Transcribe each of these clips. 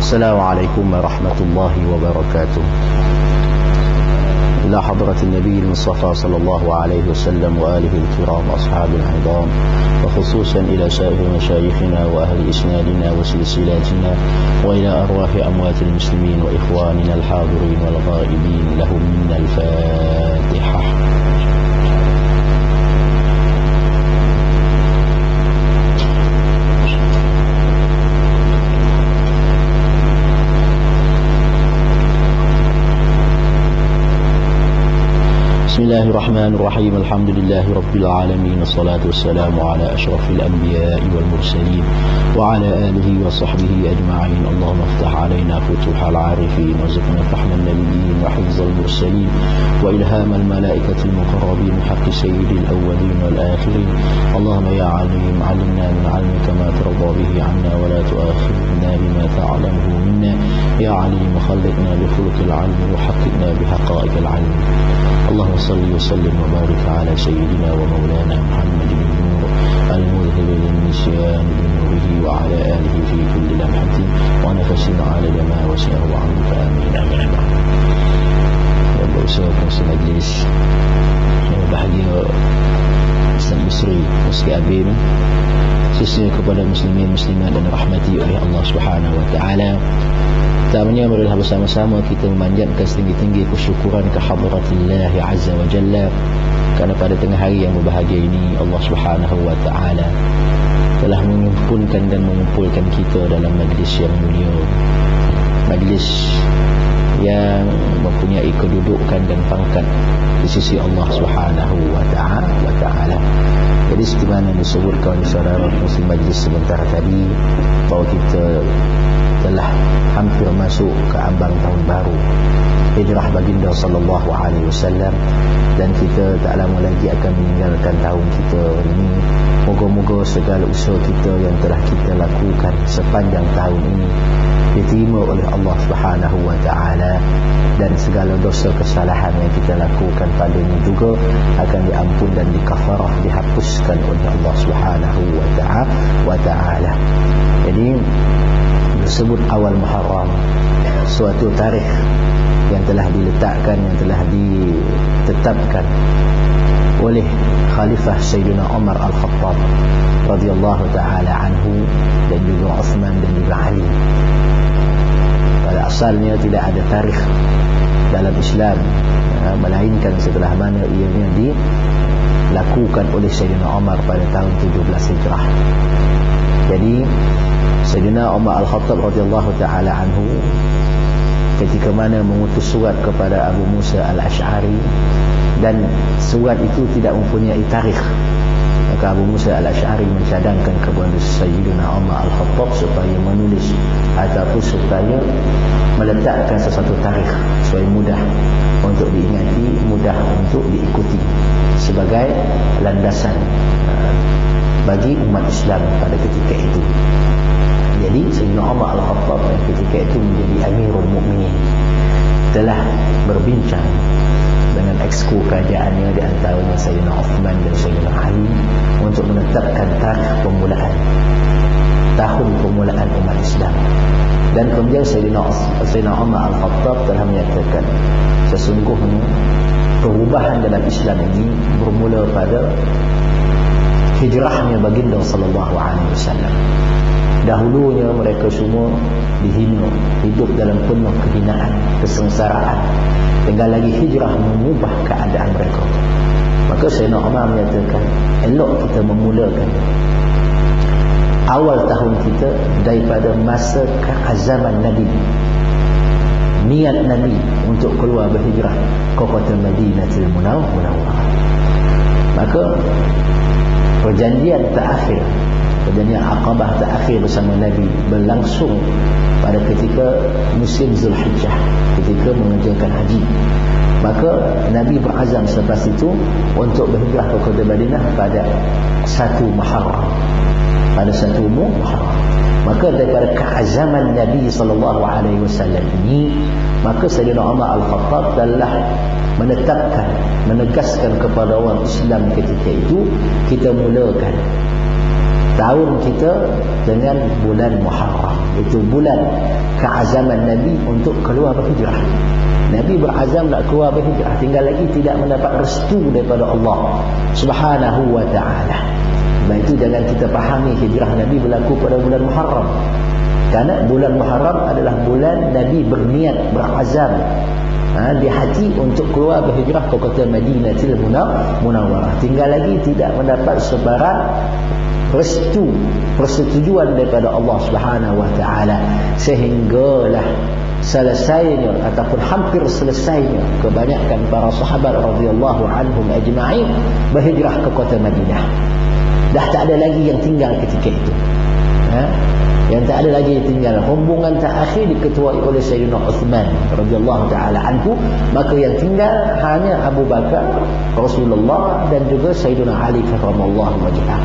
Assalamualaikum warahmatullahi wabarakatuh. إلى حضرة النبي المصطفى صلى الله عليه وسلم وآله الكرام أصحاب العظام، وخصوصا إلى سائر مشايخنا وأهل إسنادنا وسلسلاتنا، وإلى أرواح أموات المسلمين وإخواننا الحاضرين والغائبين، لهم منا الفاتحة. بسم الله الرحمن الرحيم. الحمد لله رب العالمين، والصلاة والسلام على أشرف الأنبياء والمرسلين وعلى آله وصحبه أجمعين. اللهم افتح علينا فتوح العارفين، وزدنا فهم النبيين وحفظ المرسلين وإلهام الملائكة المقربين، حق سيد الأولين والآخرين. اللهم يا عليم علمنا من علمك ما ترضى به عنا، ولا تؤاخذنا بما تعلمه منا. يا عليم خلقنا بخلق العلم، وحققنا بحقائق العلم. اللهم صل وسلم وبارك على سيدنا ومولانا محمد بن نور المذهب للنسيان بنوره، وعلى آله في كل لمحة ونفس على ما وسعه عنك. آمين آمين. Ya bersama majlis yang bahagia Ustaz Bisri Muski Abim, khususnya kepada muslimin muslimat dan rahmati oleh Allah Subhanahu wa taala. Pertamanya marilah bersama-sama kita memanjatkan setinggi-tinggi kesyukuran kehadratullah Azza wa Jalla, kerana pada tengah hari yang berbahagia ini Allah Subhanahu wa taala telah mengumpulkan dan mengumpulkan kita dalam majlis yang mulia, majlis yang mempunyai kedudukan dan pangkat di sisi Allah Subhanahu wa taala. Jadi seperti mana disebutkan oleh saudara muslim majlis sebentar tadi, bahawa kita telah hampir masuk ke ambang tahun baru hijrah baginda sallallahu alaihi wasallam, dan kita tak lama lagi akan meninggalkan tahun kita ini. Moga-moga segala usaha kita yang telah kita lakukan sepanjang tahun ini diterima oleh Allah Subhanahu wa taala, dan segala dosa kesalahan yang kita lakukan padanya juga akan diampun dan dikafarah, dihapuskan oleh Allah Subhanahu wa taala. Jadi disebut awal Muharram, suatu tarikh yang telah diletakkan, yang telah ditetapkan oleh Khalifah Sayyidina Umar Al-Khattab radhiyallahu taala anhu, dan juga Uthman dan juga Ali. Pada asalnya tidak ada tarikh dalam Islam, melainkan setelah mana ianya dilakukan oleh Sayyidina Umar pada tahun 17 Hijrah. Jadi Sayyidina Umar Al-Khattab radhiyallahu taala anhu ketika mana mengutus surat kepada Abu Musa Al-Ash'ari, dan surat itu tidak mempunyai tarikh, maka Abu Musa Al-Ash'ari mencadangkan kepada Sayyidina Umar Al-Khattab supaya menulis ataupun supaya meletakkan sesuatu tarikh supaya mudah untuk diingati, mudah untuk diikuti sebagai landasan bagi umat Islam pada ketika itu. Jadi Sayyidina Umar Al-Khattab yang ketika itu menjadi Amirul Mukminin telah berbincang dengan exco kerajaannya, di antaranya Sayyidina Uthman dan Sayyidina Ali, untuk menetapkan tarikh permulaan, tahun permulaan umat Islam. Dan kemudian Sayyidina Umar Al-Khattab telah menyatakan sesungguhnya perubahan dalam Islam ini bermula pada hijrahnya baginda sallallahu alaihi wasallam. Dahulunya mereka semua dihina, hidup dalam penuh kehinaan, kesengsaraan. Tinggal lagi hijrah mengubah keadaan mereka. Maka Sayyidina Umar menyatakan, elok kita memulakan awal tahun kita daripada masa keazaman Nabi, niat Nabi untuk keluar berhijrah ke kota Madinatul Munawwarah. Maka perjanjian terakhir, perjanjian Aqabah terakhir bersama Nabi berlangsung pada ketika musim Zulhijjah, ketika mengerjakan haji. Maka Nabi berazam selepas itu untuk berhijrah ke kota Madinah pada 1 Muharram, pada 1 Muharram. Maka daripada keazaman Nabi SAW ini, maka Sayyidina Umar Al-Khattab telah menetapkan, menegaskan kepada orang Islam ketika itu, kita mulakan tahun kita dengan bulan Muharram. Itu bulan keazaman Nabi untuk keluar berhijrah. Nabi berazam nak keluar berhijrah, tinggal lagi tidak mendapat restu daripada Allah Subhanahu wa ta'ala. Sebab itu jangan kita fahami hijrah Nabi berlaku pada bulan Muharram. Kerana bulan Muharram adalah bulan Nabi berniat, berazam di hati untuk keluar berhijrah ke kota Madinatul Munawwarah. Tinggal lagi tidak mendapat sebarang restu, persetujuan daripada Allah Subhanahu wa ta'ala, sehinggalah selesainya ataupun hampir selesainya kebanyakan para sahabat radhiyallahu anhum ajma'in berhijrah ke kota Madinah. Dah tak ada lagi yang tinggal ketika itu. Yang tak ada lagi yang tinggal. Rombongan terakhir diketuai oleh Sayyidina Uthman radhiyallahu taala anhu, maka yang tinggal hanya Abu Bakar, Rasulullah dan juga Sayyidina Ali karramallahu wajhah.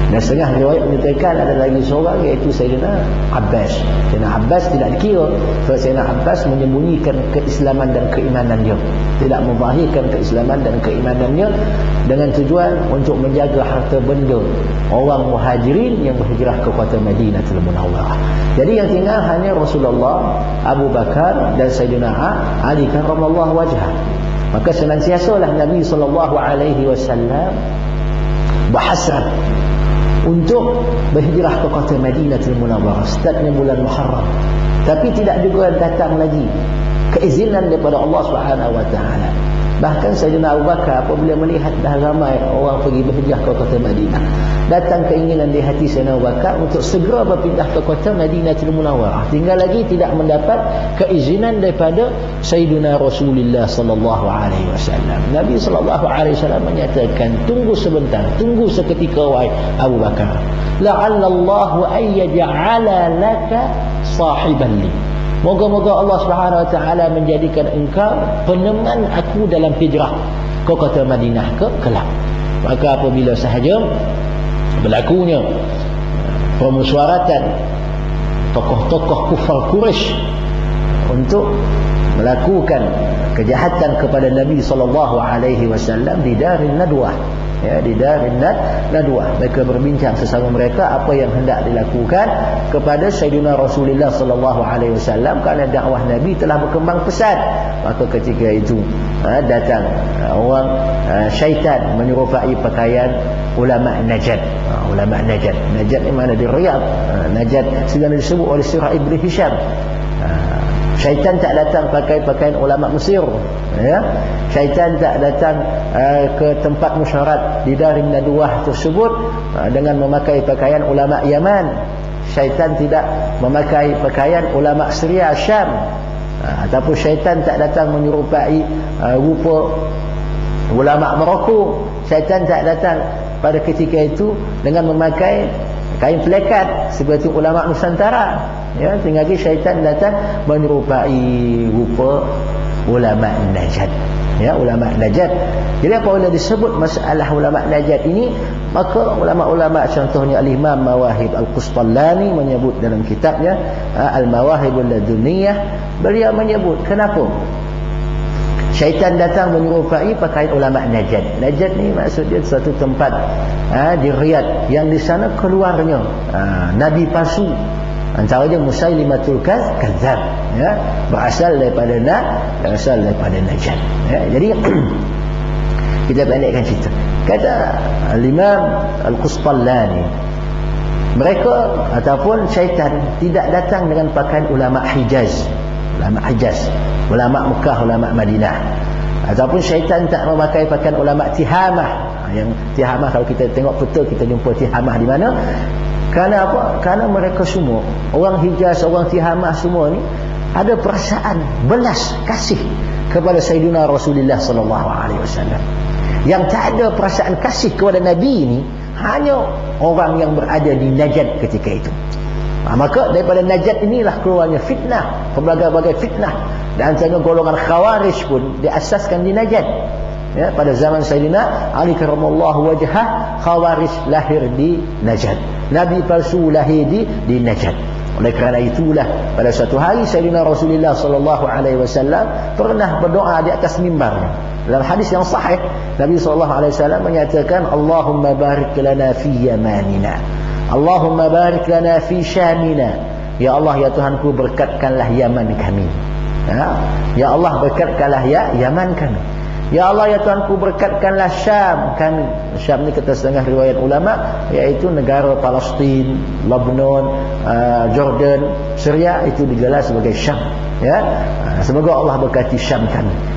Dan setengah riwayat menyatakan ada lagi seorang, iaitu Sayyidina Abbas. Sayyidina Abbas tidak dikira, sebab Sayyidina Abbas menyembunyikan keislaman dan keimanannya, tidak menzahirkan keislaman dan keimanannya dengan tujuan untuk menjaga harta benda orang Muhajirin yang berhijrah ke kota Madinatul Munawwarah. Jadi yang tinggal hanya Rasulullah, Abu Bakar dan Sayyidina Ali karramallahu wajhah. Maka senantiasalah Nabi SAW berhasrat untuk berhijrah ke kota Madinatul Munawwarah startnya bulan Muharram. Tapi tidak juga datang lagi keizinan daripada Allah Subhanahu wa taala. Bahkan Sayyidina Abu Bakar apabila melihat dah ramai orang pergi berhijrah ke kota Madinah, datang keinginan di hati Sayyidina Abu Bakar untuk segera berpindah ke kota Madinatul Munawwarah. Tinggal lagi tidak mendapat keizinan daripada Sayyidina Rasulullah sallallahu alaihi wasallam. Nabi sallallahu alaihi wasallam menyatakan, tunggu sebentar, tunggu seketika wahai Abu Bakar, la'allallahu ayyaj'ala laka sahiban li. Moga-moga Allah Subhanahu wa taala menjadikan engkau peneman aku dalam hijrah ke kota Madinah kelak. Maka apabila sahaja berlakunya permusyawaratan tokoh-tokoh kufar Quraisy untuk melakukan kejahatan kepada Nabi SAW di Darun Nadwah, di Darun Nadwah, mereka berbincang sesama mereka apa yang hendak dilakukan kepada Sayyidina Rasulullah SAW, kerana dakwah Nabi telah berkembang pesat. Maka ketika itu datang orang syaitan menyerupai pakaian ulama Najd. Ulama Najd ni mana di Riyadh. Najd segala disebut oleh surah Ibn Hisham. Syaitan tak datang pakai pakaian ulama Mesir, Syaitan tak datang ke tempat musyawarah di Darun Nadwah tersebut dengan memakai pakaian ulama Yaman. Syaitan tidak memakai pakaian ulama Syria, Syam. Ataupun syaitan tak datang menyerupai rupa ulama Morocco. Syaitan tak datang pada ketika itu dengan memakai kain pelekat seperti ulama Nusantara. Tinggal lagi syaitan datang menyerupai rupa ulama Najd. Ulama Najd. Jadi apabila disebut masalah ulama Najd ini, maka ulama-ulama contohnya Al-Imam Mawahib Al-Qustallani menyebut dalam kitabnya Al-Mawahibul Laduniyah, beliau menyebut kenapa syaitan datang menyerupai pakaian ulama Najd. Najd ni maksudnya satu tempat di Riyadh yang di sana keluarnya nabi palsu, antaranya Musailimatul Kadzdzab, berasal daripada Najd. Jadi kita pendekkan cerita. Kata Al-Imam Al-Qustallani, mereka ataupun syaitan tidak datang dengan pakaian ulama Hijaz, ulama Mekah, ulama Madinah. Ataupun syaitan tak memakai pakaian ulama Tihamah. Yang Tihamah kalau kita tengok peta, kita jumpa Tihamah di mana. Kerana apa? Kerana mereka semua, orang Hijaz, orang Tihamah semua ni ada perasaan belas kasih kepada Sayyidina Rasulullah SAW. Yang tak ada perasaan kasih kepada Nabi ini hanya orang yang berada di Najd ketika itu. Maka daripada Najd inilah keluarnya fitnah, pelbagai-bagai fitnah. Dan antaranya golongan Khawarij pun diasaskan di Najd. Pada zaman Sayyidina Ali karramallahu wajhah, Khawarij lahir di Najd. Nabi palsu lahir di Najd. Oleh kerana itulah pada suatu hari Sayyidina Rasulullah SAW pernah berdoa di atas mimbarnya. Dalam hadis yang sahih, Nabi SAW menyatakan, Allahumma barik lana fi yamanina, Allahumma barik lana fi syamina, Ya Allah, ya Tuhanku, berkatkanlah Yaman kami. Ya Allah, berkatkanlah Yaman kami. Ya Allah, ya Tuhanku, berkatkanlah Syam kami. Syam ni kata setengah riwayat ulama, iaitu negara Palestin, Lebanon, Jordan, Syria, itu digelar sebagai Syam. Semoga Allah berkati Syam kami.